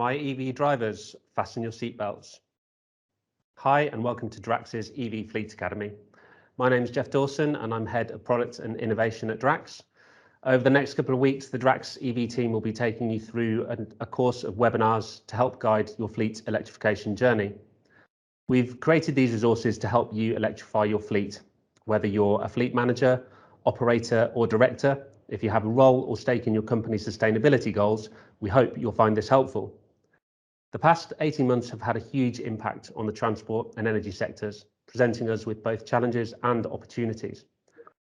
My EV drivers, fasten your seatbelts. Hi and welcome to Drax's EV Fleet Academy. My name is Geoff Dawson and I'm Head of Product and Innovation at Drax. Over the next couple of weeks, the Drax EV team will be taking you through a course of webinars to help guide your fleet electrification journey. We've created these resources to help you electrify your fleet, whether you're a fleet manager, operator or director. If you have a role or stake in your company's sustainability goals, we hope you'll find this helpful. The past 18 months have had a huge impact on the transport and energy sectors, presenting us with both challenges and opportunities.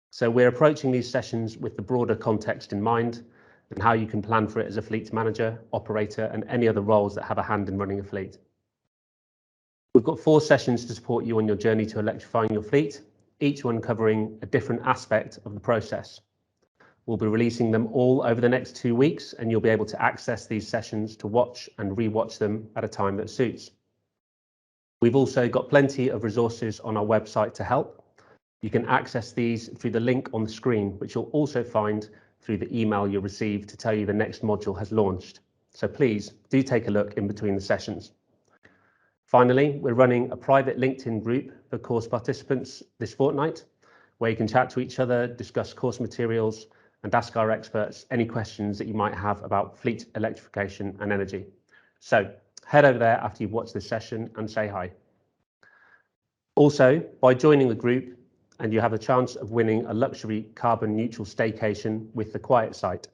So we're approaching these sessions with the broader context in mind and how you can plan for it as a fleet manager, operator, and any other roles that have a hand in running a fleet. We've got 4 sessions to support you on your journey to electrifying your fleet, each one covering a different aspect of the process. We'll be releasing them all over the next 2 weeks, and you'll be able to access these sessions to watch and re-watch them at a time that suits. We've also got plenty of resources on our website to help. You can access these through the link on the screen, which you'll also find through the email you'll receive to tell you the next module has launched. So please do take a look in between the sessions. Finally, we're running a private LinkedIn group for course participants this fortnight, where you can chat to each other, discuss course materials, and ask our experts any questions that you might have about fleet electrification and energy. So head over there after you've watched this session and say hi. Also, by joining the group, and you have a chance of winning a luxury carbon neutral staycation with the Quiet Site.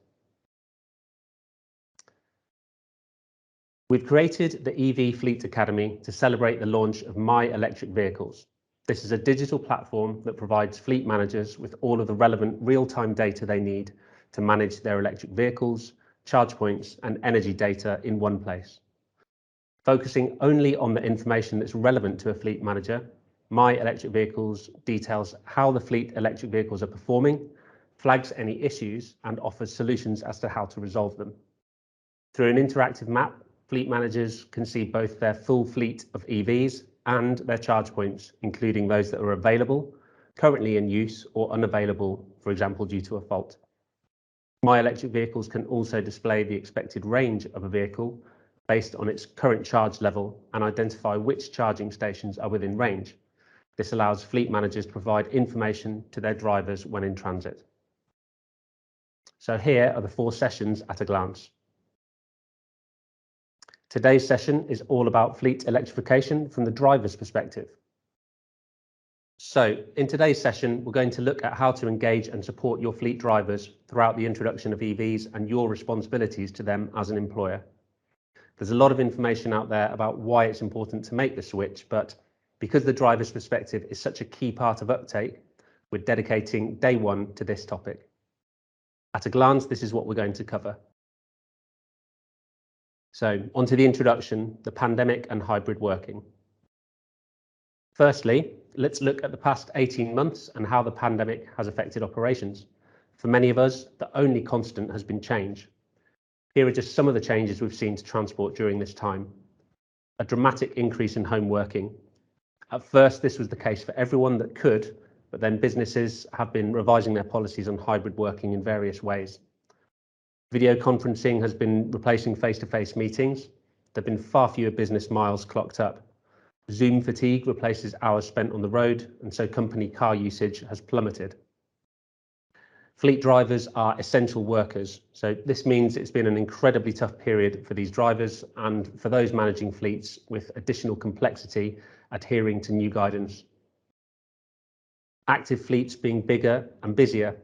We've created the EV Fleet Academy to celebrate the launch of My Electric Vehicles. This is a digital platform that provides fleet managers with all of the relevant real-time data they need to manage their electric vehicles, charge points, and energy data in one place. Focusing only on the information that's relevant to a fleet manager, My Electric Vehicles details how the fleet electric vehicles are performing, flags any issues, and offers solutions as to how to resolve them. Through an interactive map, fleet managers can see both their full fleet of EVs and their charge points, including those that are available, currently in use, or unavailable, for example, due to a fault. My Electric Vehicles can also display the expected range of a vehicle based on its current charge level and identify which charging stations are within range. This allows fleet managers to provide information to their drivers when in transit. So here are the 4 sessions at a glance. Today's session is all about fleet electrification from the driver's perspective. So in today's session, we're going to look at how to engage and support your fleet drivers throughout the introduction of EVs and your responsibilities to them as an employer. There's a lot of information out there about why it's important to make the switch, but because the driver's perspective is such a key part of uptake, we're dedicating day 1 to this topic. At a glance, this is what we're going to cover. So onto the introduction, the pandemic and hybrid working. Firstly, let's look at the past 18 months and how the pandemic has affected operations. For many of us, the only constant has been change. Here are just some of the changes we've seen to transport during this time. A dramatic increase in home working. At first, this was the case for everyone that could, but then businesses have been revising their policies on hybrid working in various ways. Video conferencing has been replacing face-to-face meetings. There have been far fewer business miles clocked up. Zoom fatigue replaces hours spent on the road, and so company car usage has plummeted. Fleet drivers are essential workers, so this means it's been an incredibly tough period for these drivers and for those managing fleets with additional complexity adhering to new guidance. Active fleets being bigger and busier.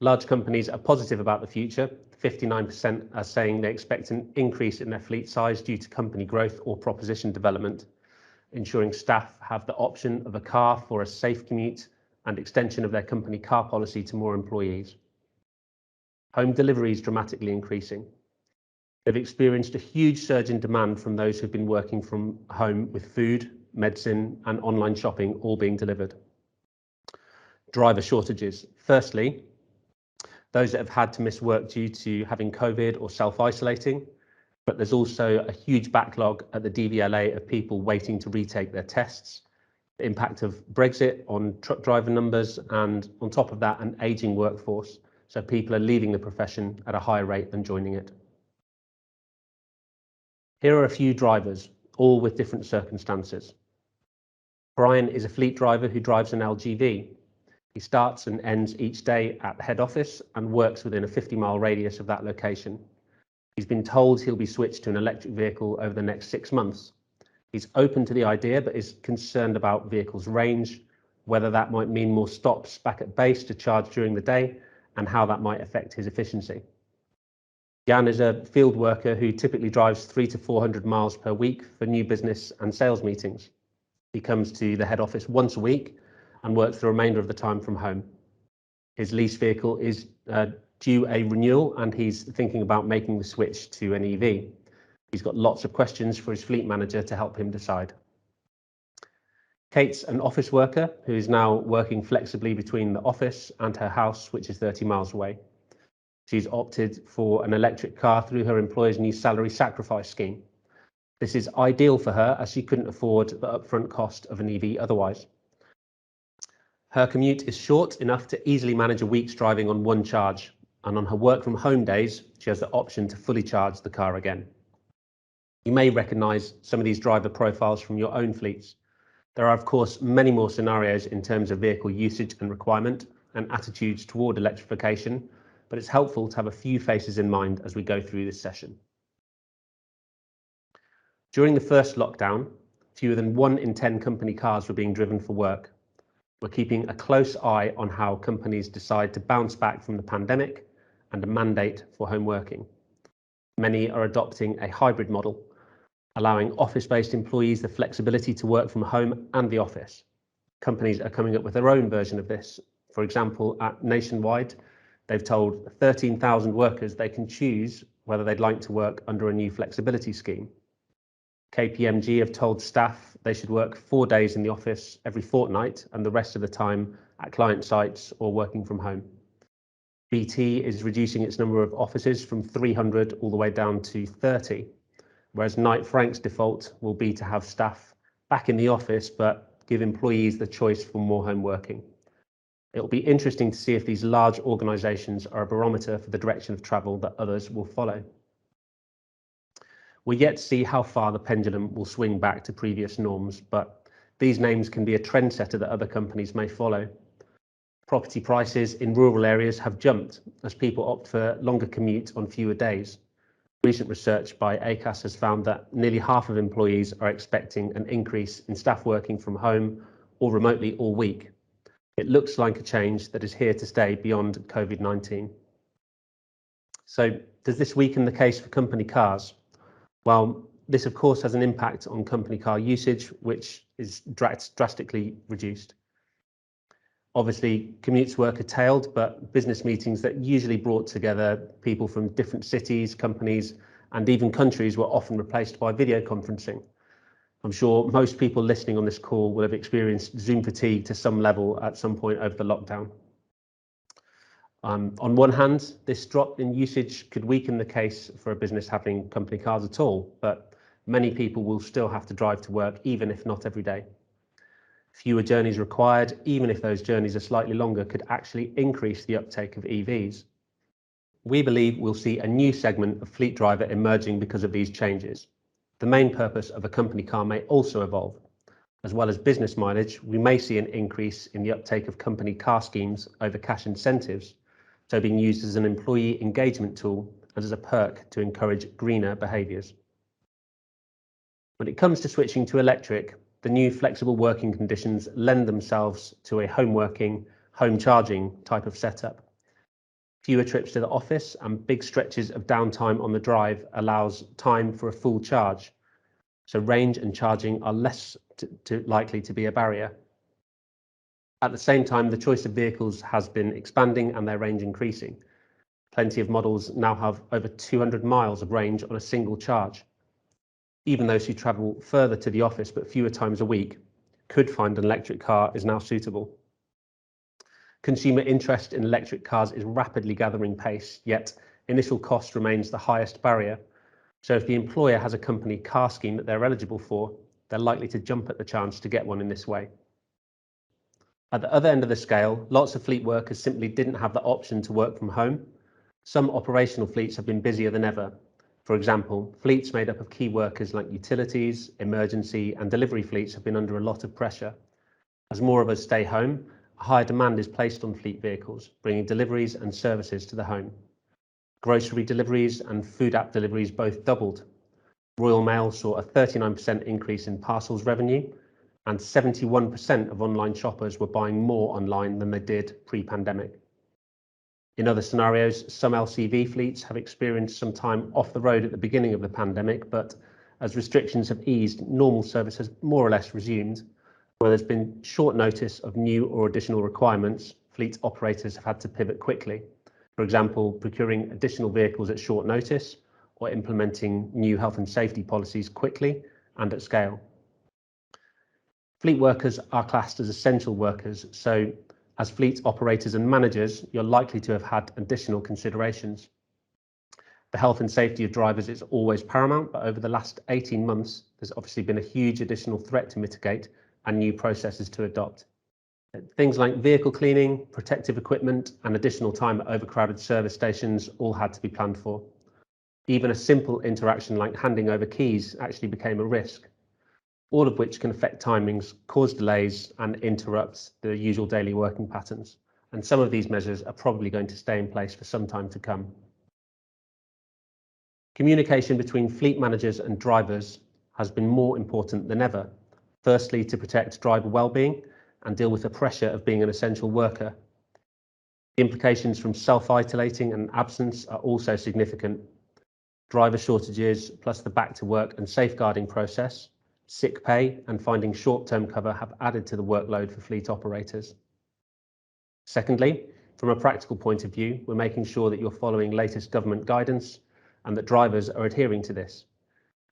Large companies are positive about the future. 59% are saying they expect an increase in their fleet size due to company growth or proposition development, ensuring staff have the option of a car for a safe commute and extension of their company car policy to more employees. Home deliveries dramatically increasing. They've experienced a huge surge in demand from those who've been working from home with food, medicine, and online shopping all being delivered. Driver shortages. Firstly, those that have had to miss work due to having COVID or self-isolating, but there's also a huge backlog at the DVLA of people waiting to retake their tests, the impact of Brexit on truck driver numbers, and on top of that, an ageing workforce. So people are leaving the profession at a higher rate than joining it. Here are a few drivers, all with different circumstances. Brian is a fleet driver who drives an LGV. He starts and ends each day at the head office and works within a 50-mile radius of that location. He's been told he'll be switched to an electric vehicle over the next 6 months. He's open to the idea, but is concerned about vehicle's range, whether that might mean more stops back at base to charge during the day, and how that might affect his efficiency. Jan is a field worker who typically drives 300 to 400 miles per week for new business and sales meetings. He comes to the head office once a week and works the remainder of the time from home. His lease vehicle is due a renewal and he's thinking about making the switch to an EV. He's got lots of questions for his fleet manager to help him decide. Kate's an office worker who is now working flexibly between the office and her house, which is 30 miles away. She's opted for an electric car through her employer's new salary sacrifice scheme. This is ideal for her as she couldn't afford the upfront cost of an EV otherwise. Her commute is short enough to easily manage a week's driving on one charge, and on her work from home days, she has the option to fully charge the car again. You may recognise some of these driver profiles from your own fleets. There are, of course, many more scenarios in terms of vehicle usage and requirement and attitudes toward electrification, but it's helpful to have a few faces in mind as we go through this session. During the first lockdown, fewer than 1 in 10 company cars were being driven for work. We're keeping a close eye on how companies decide to bounce back from the pandemic and a mandate for home working. Many are adopting a hybrid model, allowing office-based employees the flexibility to work from home and the office. Companies are coming up with their own version of this. For example, at Nationwide, they've told 13,000 workers they can choose whether they'd like to work under a new flexibility scheme. KPMG have told staff they should work 4 days in the office every fortnight and the rest of the time at client sites or working from home. BT is reducing its number of offices from 300 all the way down to 30, whereas Knight Frank's default will be to have staff back in the office but give employees the choice for more home working. It'll be interesting to see if these large organisations are a barometer for the direction of travel that others will follow. We're yet to see how far the pendulum will swing back to previous norms, but these names can be a trendsetter that other companies may follow. Property prices in rural areas have jumped as people opt for longer commute on fewer days. Recent research by ACAS has found that nearly half of employees are expecting an increase in staff working from home or remotely all week. It looks like a change that is here to stay beyond COVID-19. So does this weaken the case for company cars? Well, this of course has an impact on company car usage, which is drastically reduced. Obviously, commutes were curtailed, but business meetings that usually brought together people from different cities, companies, and even countries were often replaced by video conferencing. I'm sure most people listening on this call will have experienced Zoom fatigue to some level at some point over the lockdown. On one hand, this drop in usage could weaken the case for a business having company cars at all, but many people will still have to drive to work, even if not every day. Fewer journeys required, even if those journeys are slightly longer, could actually increase the uptake of EVs. We believe we'll see a new segment of fleet driver emerging because of these changes. The main purpose of a company car may also evolve. As well as business mileage, we may see an increase in the uptake of company car schemes over cash incentives, so being used as an employee engagement tool and as a perk to encourage greener behaviours. When it comes to switching to electric, the new flexible working conditions lend themselves to a home working, home charging type of setup. Fewer trips to the office and big stretches of downtime on the drive allows time for a full charge. So range and charging are less likely to be a barrier. At the same time, the choice of vehicles has been expanding and their range increasing. Plenty of models now have over 200 miles of range on a single charge. Even those who travel further to the office but fewer times a week could find an electric car is now suitable. Consumer interest in electric cars is rapidly gathering pace, yet initial cost remains the highest barrier. So if the employer has a company car scheme that they're eligible for, they're likely to jump at the chance to get one in this way. At the other end of the scale, lots of fleet workers simply didn't have the option to work from home. Some operational fleets have been busier than ever, For example, fleets made up of key workers like utilities, emergency and delivery fleets have been under a lot of pressure. As more of us stay home, a higher demand is placed on fleet vehicles, bringing deliveries and services to the home. Grocery deliveries and food app deliveries both doubled. Royal Mail saw a 39% increase in parcels revenue, and 71% of online shoppers were buying more online than they did pre-pandemic. In other scenarios, some LCV fleets have experienced some time off the road at the beginning of the pandemic, but as restrictions have eased, normal service has more or less resumed. Where there's been short notice of new or additional requirements, fleet operators have had to pivot quickly. For example, procuring additional vehicles at short notice or implementing new health and safety policies quickly and at scale. Fleet workers are classed as essential workers, so as fleet operators and managers, you're likely to have had additional considerations. The health and safety of drivers is always paramount, but over the last 18 months, there's obviously been a huge additional threat to mitigate and new processes to adopt. Things like vehicle cleaning, protective equipment, and additional time at overcrowded service stations all had to be planned for. Even a simple interaction like handing over keys actually became a risk, all of which can affect timings, cause delays, and interrupt the usual daily working patterns. And some of these measures are probably going to stay in place for some time to come. Communication between fleet managers and drivers has been more important than ever. Firstly, to protect driver well-being and deal with the pressure of being an essential worker. The implications from self-isolating and absence are also significant. Driver shortages, plus the back to work and safeguarding process, sick pay and finding short-term cover have added to the workload for fleet operators. Secondly, from a practical point of view, we're making sure that you're following latest government guidance and that drivers are adhering to this,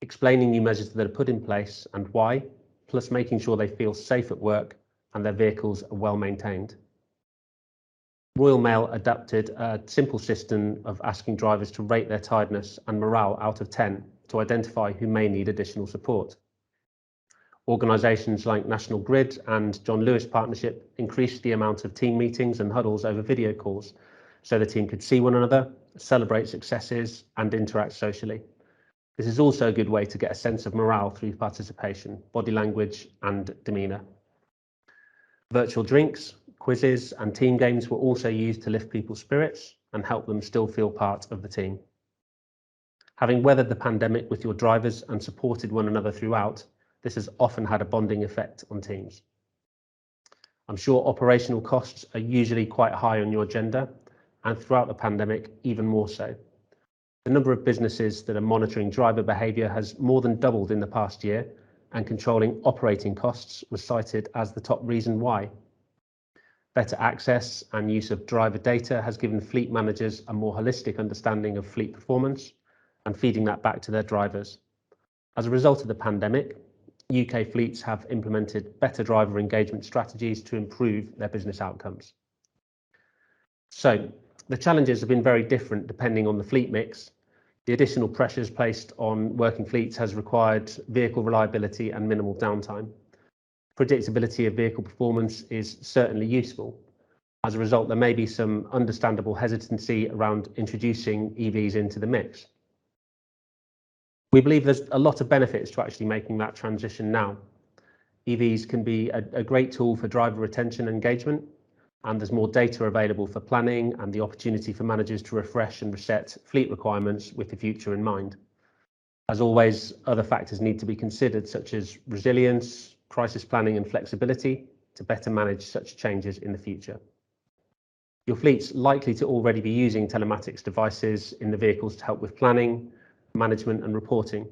explaining new measures that are put in place and why, plus making sure they feel safe at work and their vehicles are well maintained. Royal Mail adapted a simple system of asking drivers to rate their tiredness and morale out of 10 to identify who may need additional support. Organisations like National Grid and John Lewis Partnership increased the amount of team meetings and huddles over video calls so the team could see one another, celebrate successes and interact socially. This is also a good way to get a sense of morale through participation, body language and demeanour. Virtual drinks, quizzes and team games were also used to lift people's spirits and help them still feel part of the team. Having weathered the pandemic with your drivers and supported one another throughout, this has often had a bonding effect on teams. I'm sure operational costs are usually quite high on your agenda, and throughout the pandemic, even more so. The number of businesses that are monitoring driver behaviour has more than doubled in the past year, and controlling operating costs was cited as the top reason why. Better access and use of driver data has given fleet managers a more holistic understanding of fleet performance and feeding that back to their drivers. As a result of the pandemic, UK fleets have implemented better driver engagement strategies to improve their business outcomes. So, the challenges have been very different depending on the fleet mix. The additional pressures placed on working fleets has required vehicle reliability and minimal downtime. Predictability of vehicle performance is certainly useful. As a result, there may be some understandable hesitancy around introducing EVs into the mix. We believe there's a lot of benefits to actually making that transition now. EVs can be a great tool for driver retention and engagement, and there's more data available for planning and the opportunity for managers to refresh and reset fleet requirements with the future in mind. As always, other factors need to be considered, such as resilience, crisis planning and flexibility to better manage such changes in the future. Your fleet's likely to already be using telematics devices in the vehicles to help with planning, management and reporting.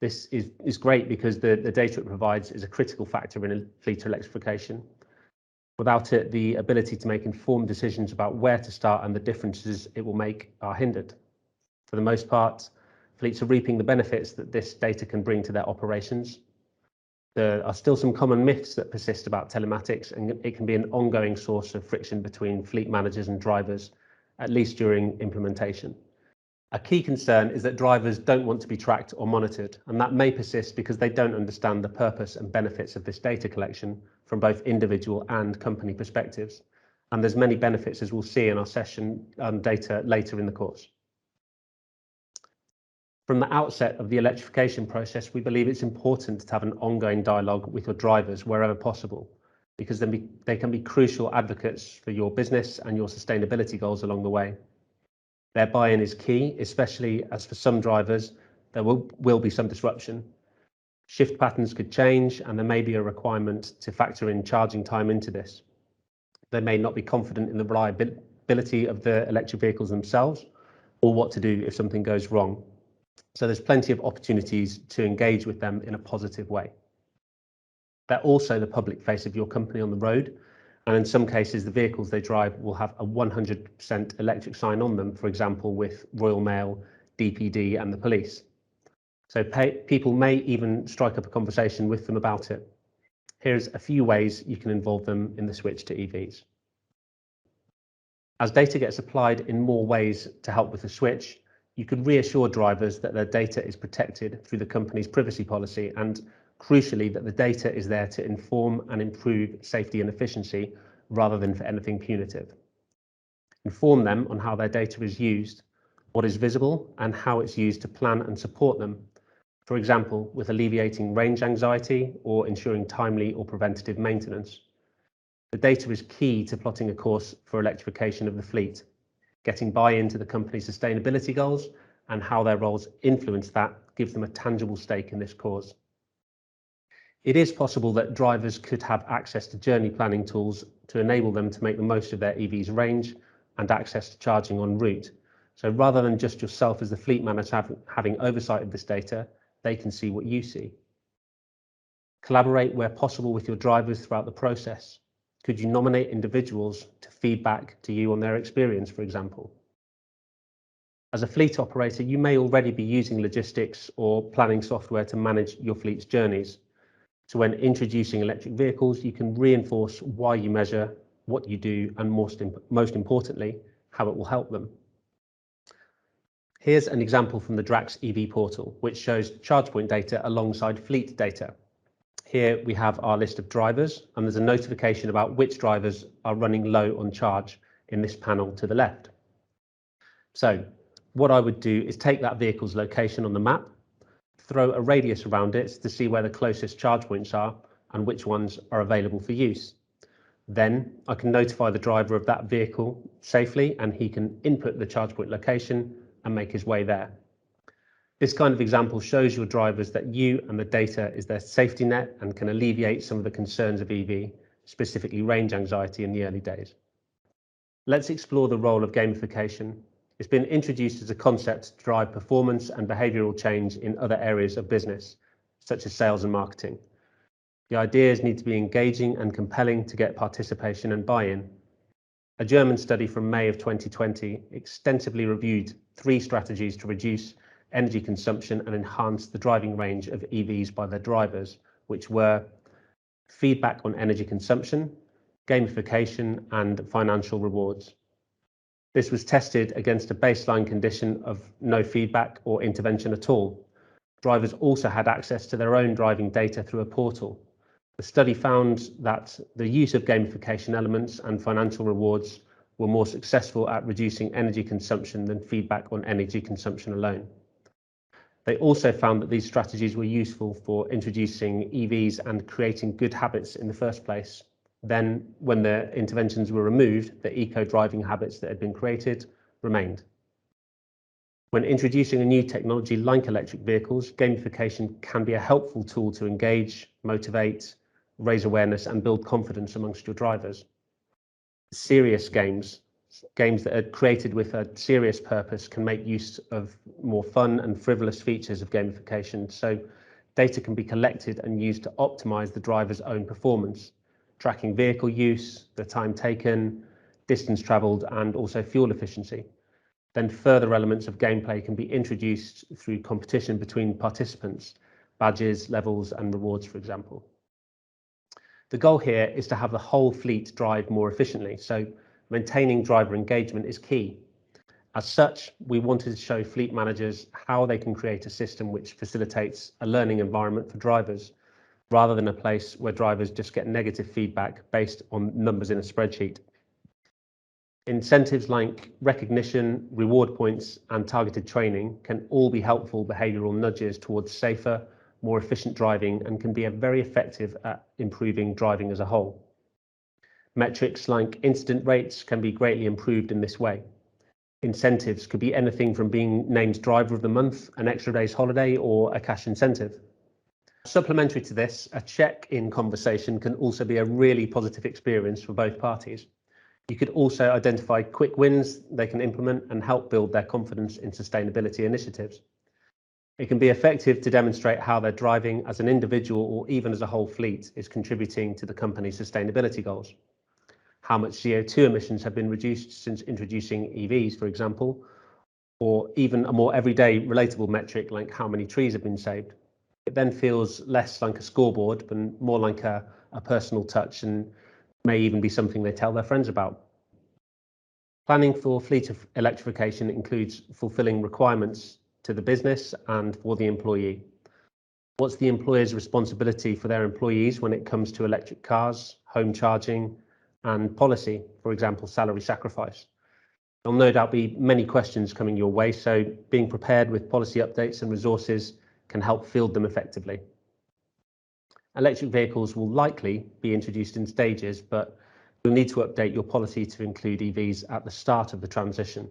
This is great because the data it provides is a critical factor in a fleet electrification. Without it, the ability to make informed decisions about where to start and the differences it will make are hindered. For the most part, fleets are reaping the benefits that this data can bring to their operations. There are still some common myths that persist about telematics, and it can be an ongoing source of friction between fleet managers and drivers, at least during implementation. A key concern is that drivers don't want to be tracked or monitored, and that may persist because they don't understand the purpose and benefits of this data collection from both individual and company perspectives. And there's many benefits, as we'll see in our session on data later in the course. From the outset of the electrification process, we believe it's important to have an ongoing dialogue with your drivers wherever possible, because they can be crucial advocates for your business and your sustainability goals along the way. Their buy-in is key, especially as for some drivers, there will be some disruption. Shift patterns could change, and there may be a requirement to factor in charging time into this. They may not be confident in the reliability of the electric vehicles themselves, or what to do if something goes wrong. So there's plenty of opportunities to engage with them in a positive way. They're also the public face of your company on the road, and in some cases the vehicles they drive will have a 100% electric sign on them, for example with Royal Mail, DPD and the police. So people may even strike up a conversation with them about it. Here's a few ways you can involve them in the switch to EVs. As data gets applied in more ways to help with the switch, you could reassure drivers that their data is protected through the company's privacy policy, and crucially that the data is there to inform and improve safety and efficiency rather than for anything punitive. Inform them on how their data is used, what is visible and how it's used to plan and support them, for example with alleviating range anxiety or ensuring timely or preventative maintenance. The data is key to plotting a course for electrification of the fleet, getting buy-in to the company's sustainability goals, and how their roles influence that gives them a tangible stake in this cause. It is possible that drivers could have access to journey planning tools to enable them to make the most of their EV's range and access to charging en route. So rather than just yourself as the fleet manager having oversight of this data, they can see what you see. Collaborate where possible with your drivers throughout the process. Could you nominate individuals to feed back to you on their experience, for example? As a fleet operator, you may already be using logistics or planning software to manage your fleet's journeys. So when introducing electric vehicles, you can reinforce why you measure, what you do, and most importantly, how it will help them. Here's an example from the Drax EV portal, which shows charge point data alongside fleet data. Here we have our list of drivers, and there's a notification about which drivers are running low on charge in this panel to the left. So what I would do is take that vehicle's location on the map, throw a radius around it to see where the closest charge points are and which ones are available for use. Then I can notify the driver of that vehicle safely, and he can input the charge point location and make his way there. This kind of example shows your drivers that you and the data is their safety net and can alleviate some of the concerns of EV, specifically range anxiety in the early days. Let's explore the role of gamification. It's been introduced as a concept to drive performance and behavioural change in other areas of business, such as sales and marketing. The ideas need to be engaging and compelling to get participation and buy-in. A German study from May of 2020 extensively reviewed 3 strategies to reduce energy consumption and enhance the driving range of EVs by their drivers, which were feedback on energy consumption, gamification, and financial rewards. This was tested against a baseline condition of no feedback or intervention at all. Drivers also had access to their own driving data through a portal. The study found that the use of gamification elements and financial rewards were more successful at reducing energy consumption than feedback on energy consumption alone. They also found that these strategies were useful for introducing EVs and creating good habits in the first place. Then, when the interventions were removed, the eco-driving habits that had been created remained. When introducing a new technology like electric vehicles, gamification can be a helpful tool to engage, motivate, raise awareness, and build confidence amongst your drivers. Serious games that are created with a serious purpose can make use of more fun and frivolous features of gamification. So data can be collected and used to optimize the driver's own performance, tracking vehicle use, the time taken, distance traveled, and also fuel efficiency. Then further elements of gameplay can be introduced through competition between participants, badges, levels, and rewards, for example. The goal here is to have the whole fleet drive more efficiently, so maintaining driver engagement is key. As such, we wanted to show fleet managers how they can create a system which facilitates a learning environment for drivers, rather than a place where drivers just get negative feedback based on numbers in a spreadsheet. Incentives like recognition, reward points, and targeted training can all be helpful behavioural nudges towards safer, more efficient driving and can be very effective at improving driving as a whole. Metrics like incident rates can be greatly improved in this way. Incentives could be anything from being named Driver of the Month, an extra day's holiday, or a cash incentive. Supplementary to this, a check-in conversation can also be a really positive experience for both parties. You could also identify quick wins they can implement and help build their confidence in sustainability initiatives. It can be effective to demonstrate how their driving as an individual or even as a whole fleet is contributing to the company's sustainability goals. How much CO2 emissions have been reduced since introducing EVs, for example, or even a more everyday relatable metric like how many trees have been saved. It then feels less like a scoreboard, but more like a personal touch and may even be something they tell their friends about. Planning for fleet electrification includes fulfilling requirements to the business and for the employee. What's the employer's responsibility for their employees when it comes to electric cars, home charging, and policy, for example, salary sacrifice? There'll no doubt be many questions coming your way, so being prepared with policy updates and resources can help field them effectively. Electric vehicles will likely be introduced in stages, but you'll need to update your policy to include EVs at the start of the transition.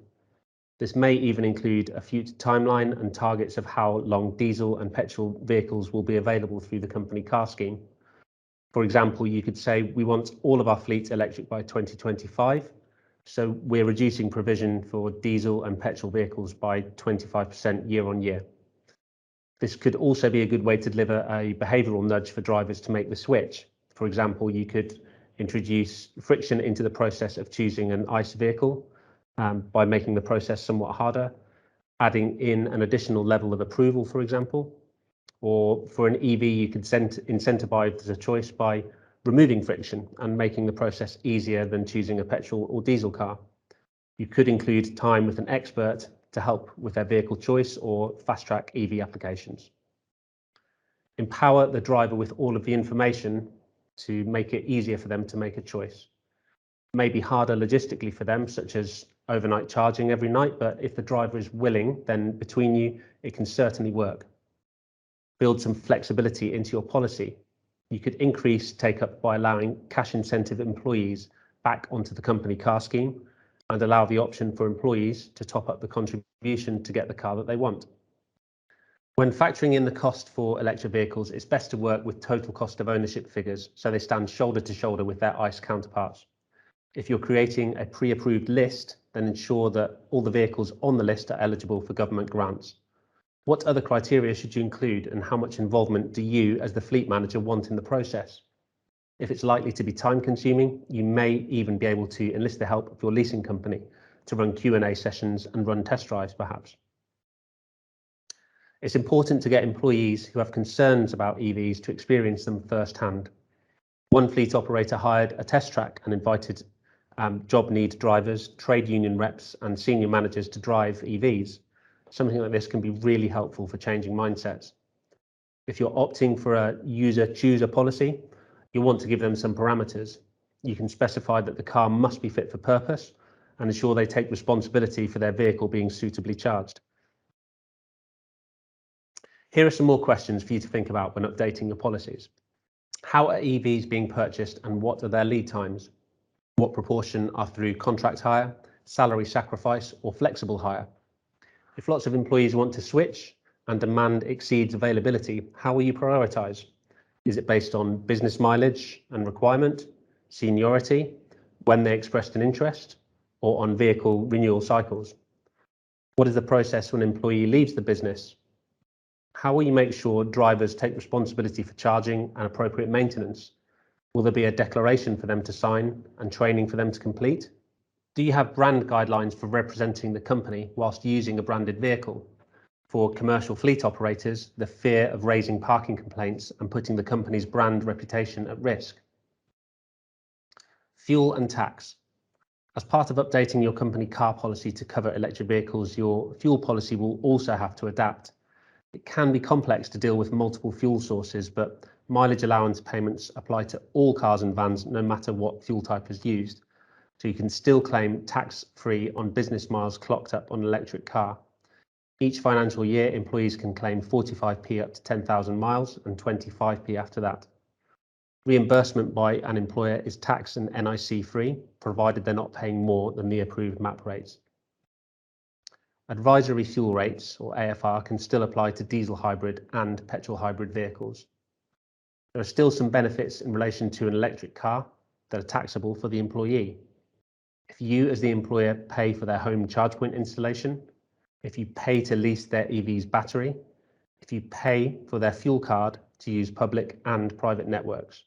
This may even include a future timeline and targets of how long diesel and petrol vehicles will be available through the company car scheme. For example, you could say we want all of our fleet electric by 2025, so we're reducing provision for diesel and petrol vehicles by 25% year on year. This could also be a good way to deliver a behavioural nudge for drivers to make the switch. For example, you could introduce friction into the process of choosing an ICE vehicle by making the process somewhat harder, adding in an additional level of approval, for example. Or for an EV, you could incentivize the choice by removing friction and making the process easier than choosing a petrol or diesel car. You could include time with an expert to help with their vehicle choice or fast-track EV applications. Empower the driver with all of the information to make it easier for them to make a choice. It may be harder logistically for them, such as overnight charging every night, but if the driver is willing, then between you, it can certainly work. Build some flexibility into your policy. You could increase take-up by allowing cash incentive employees back onto the company car scheme and allow the option for employees to top up the contribution to get the car that they want. When factoring in the cost for electric vehicles, it's best to work with total cost of ownership figures so they stand shoulder to shoulder with their ICE counterparts. If you're creating a pre-approved list, then ensure that all the vehicles on the list are eligible for government grants. What other criteria should you include and how much involvement do you as the fleet manager want in the process? If it's likely to be time consuming, you may even be able to enlist the help of your leasing company to run Q&A sessions and run test drives perhaps. It's important to get employees who have concerns about EVs to experience them firsthand. One fleet operator hired a test track and invited job need drivers, trade union reps and senior managers to drive EVs. Something like this can be really helpful for changing mindsets. If you're opting for a user chooser policy, you'll want to give them some parameters. You can specify that the car must be fit for purpose and ensure they take responsibility for their vehicle being suitably charged. Here are some more questions for you to think about when updating your policies. How are EVs being purchased and what are their lead times? What proportion are through contract hire, salary sacrifice, or flexible hire? If lots of employees want to switch and demand exceeds availability, how will you prioritize? Is it based on business mileage and requirement, seniority, when they expressed an interest, or on vehicle renewal cycles? What is the process when an employee leaves the business? How will you make sure drivers take responsibility for charging and appropriate maintenance? Will there be a declaration for them to sign and training for them to complete? Do you have brand guidelines for representing the company whilst using a branded vehicle? For commercial fleet operators, the fear of raising parking complaints and putting the company's brand reputation at risk. Fuel and tax. As part of updating your company car policy to cover electric vehicles, your fuel policy will also have to adapt. It can be complex to deal with multiple fuel sources, but mileage allowance payments apply to all cars and vans, no matter what fuel type is used. so you can still claim tax-free on business miles clocked up on an electric car. Each financial year, employees can claim 45p up to 10,000 miles and 25p after that. Reimbursement by an employer is tax and NIC free, provided they're not paying more than the approved MAP rates. Advisory fuel rates, or AFR, can still apply to diesel hybrid and petrol hybrid vehicles. There are still some benefits in relation to an electric car that are taxable for the employee. If you, as the employer, pay for their home charge point installation, if you pay to lease their EV's battery, if you pay for their fuel card to use public and private networks.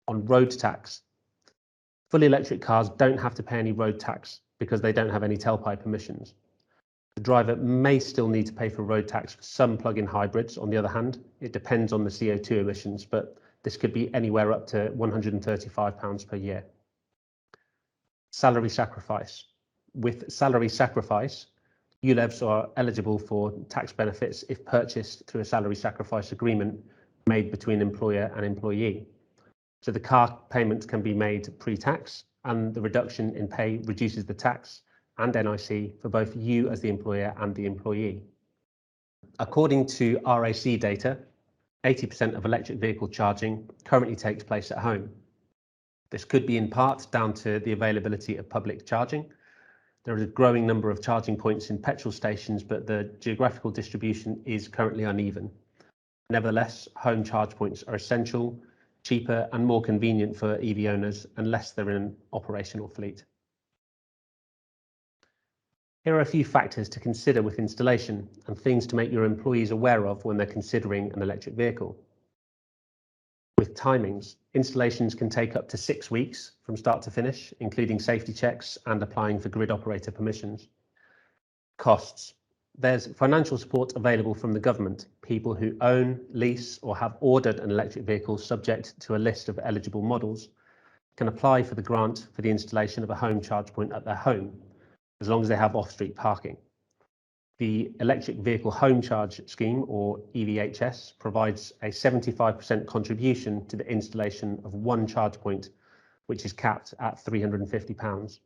On road tax, fully electric cars don't have to pay any road tax because they don't have any tailpipe emissions. The driver may still need to pay for road tax for some plug-in hybrids. On the other hand, it depends on the CO2 emissions, but this could be anywhere up to £135 per year. Salary sacrifice. With salary sacrifice, ULEVs are eligible for tax benefits if purchased through a salary sacrifice agreement made between employer and employee. So the car payment can be made pre-tax, and the reduction in pay reduces the tax and NIC for both you as the employer and the employee. According to RAC data, 80% of electric vehicle charging currently takes place at home. This could be in part down to the availability of public charging. There is a growing number of charging points in petrol stations, but the geographical distribution is currently uneven. Nevertheless, home charge points are essential, cheaper and more convenient for EV owners unless they're in an operational fleet. Here are a few factors to consider with installation and things to make your employees aware of when they're considering an electric vehicle. With timings, installations can take up to 6 weeks from start to finish, including safety checks and applying for grid operator permissions. Costs. There's financial support available from the government. People who own, lease, or have ordered an electric vehicle subject to a list of eligible models can apply for the grant for the installation of a home charge point at their home, as long as they have off-street parking. The Electric Vehicle Home Charge Scheme, or EVHS, provides a 75% contribution to the installation of one charge point, which is capped at £350.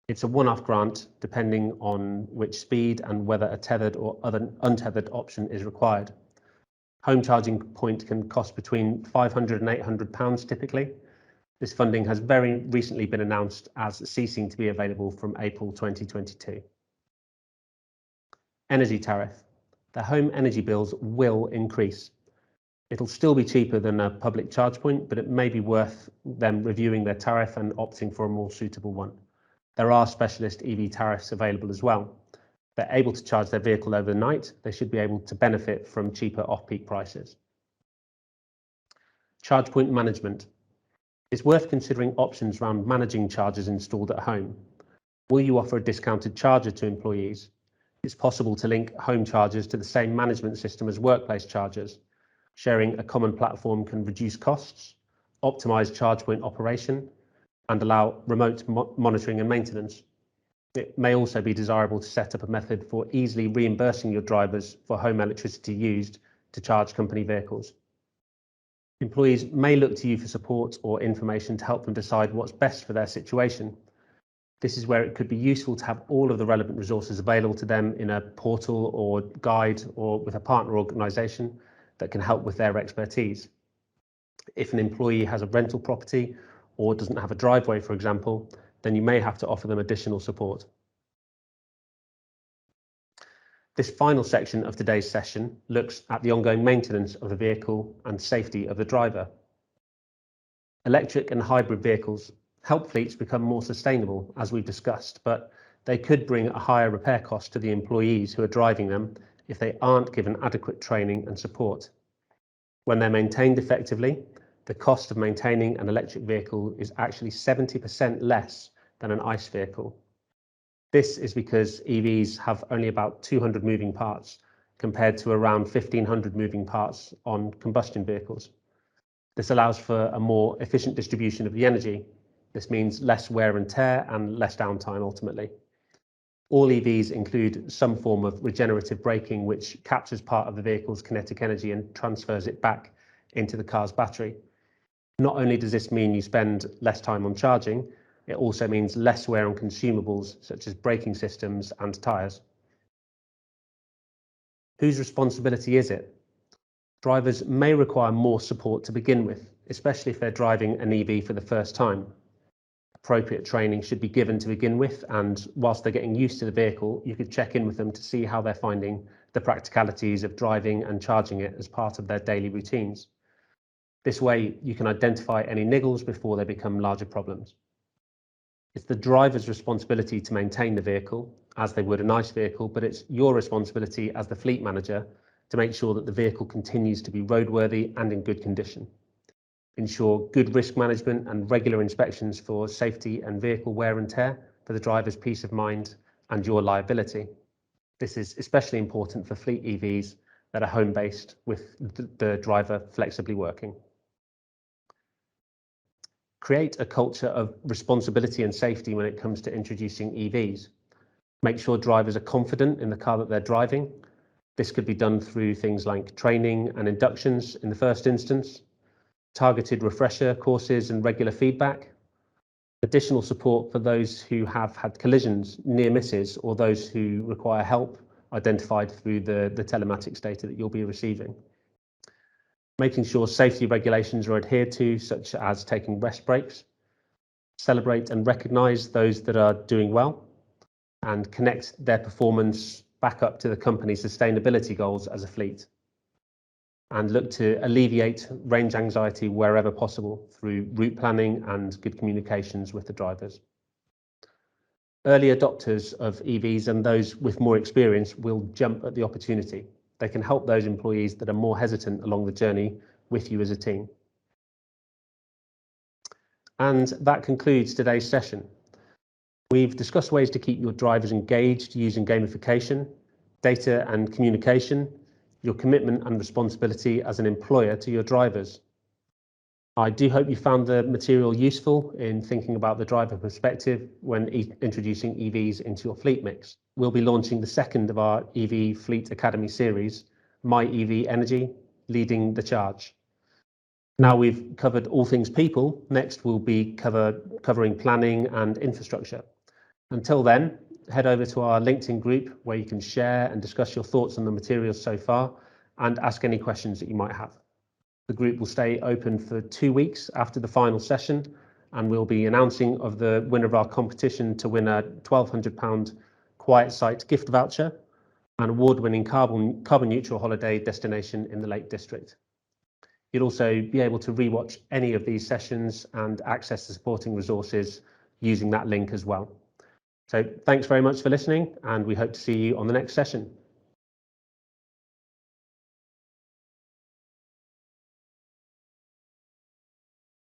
It's a one-off grant depending on which speed and whether a tethered or other untethered option is required. Home charging point can cost between £500 and £800 typically. This funding has very recently been announced as ceasing to be available from April 2022. Energy tariff. The home energy bills will increase. It'll still be cheaper than a public charge point, but it may be worth them reviewing their tariff and opting for a more suitable one. There are specialist EV tariffs available as well. If they're able to charge their vehicle overnight, they should be able to benefit from cheaper off-peak prices. Charge point management. It's worth considering options around managing chargers installed at home. Will you offer a discounted charger to employees? It's possible to link home chargers to the same management system as workplace chargers. Sharing a common platform can reduce costs, optimize charge point operation, and allow remote monitoring and maintenance. It may also be desirable to set up a method for easily reimbursing your drivers for home electricity used to charge company vehicles. Employees may look to you for support or information to help them decide what's best for their situation. This is where it could be useful to have all of the relevant resources available to them in a portal or guide or with a partner organisation that can help with their expertise. If an employee has a rental property or doesn't have a driveway, for example, then you may have to offer them additional support. This final section of today's session looks at the ongoing maintenance of the vehicle and safety of the driver. Electric and hybrid vehicles help fleets become more sustainable, as we've discussed, but they could bring a higher repair cost to the employees who are driving them if they aren't given adequate training and support. When they're maintained effectively, the cost of maintaining an electric vehicle is actually 70% less than an ICE vehicle. This is because EVs have only about 200 moving parts compared to around 1,500 moving parts on combustion vehicles. This allows for a more efficient distribution of the energy. This means less wear and tear and less downtime ultimately. All EVs include some form of regenerative braking, which captures part of the vehicle's kinetic energy and transfers it back into the car's battery. Not only does this mean you spend less time on charging, it also means less wear on consumables such as braking systems and tyres. Whose responsibility is it? Drivers may require more support to begin with, especially if they're driving an EV for the first time. Appropriate training should be given to begin with, and whilst they're getting used to the vehicle, you could check in with them to see how they're finding the practicalities of driving and charging it as part of their daily routines. This way, you can identify any niggles before they become larger problems. It's the driver's responsibility to maintain the vehicle as they would a nice vehicle, but it's your responsibility as the fleet manager to make sure that the vehicle continues to be roadworthy and in good condition. Ensure good risk management and regular inspections for safety and vehicle wear and tear for the driver's peace of mind and your liability. This is especially important for fleet EVs that are home-based with the driver flexibly working. Create a culture of responsibility and safety when it comes to introducing EVs. Make sure drivers are confident in the car that they're driving. This could be done through things like training and inductions in the first instance, targeted refresher courses and regular feedback, additional support for those who have had collisions, near misses, or those who require help identified through the telematics data that you'll be receiving. Making sure safety regulations are adhered to, such as taking rest breaks, celebrate and recognise those that are doing well, and connect their performance back up to the company's sustainability goals as a fleet, and look to alleviate range anxiety wherever possible through route planning and good communications with the drivers. Early adopters of EVs and those with more experience will jump at the opportunity. They can help those employees that are more hesitant along the journey with you as a team. And that concludes today's session. We've discussed ways to keep your drivers engaged using gamification, data and communication, your commitment and responsibility as an employer to your drivers. I do hope you found the material useful in thinking about the driver perspective when introducing EVs into your fleet mix. We'll be launching the second of our EV Fleet Academy series, My EV Energy, Leading the Charge. Now we've covered all things people, next we'll be covering planning and infrastructure. Until then, head over to our LinkedIn group where you can share and discuss your thoughts on the materials so far and ask any questions that you might have. The group will stay open for 2 weeks after the final session, and we'll be announcing of the winner of our competition to win a £1,200 Quiet Site gift voucher, an award-winning carbon neutral holiday destination in the Lake District. You'll also be able to rewatch any of these sessions and access the supporting resources using that link as well. So thanks very much for listening, and we hope to see you on the next session.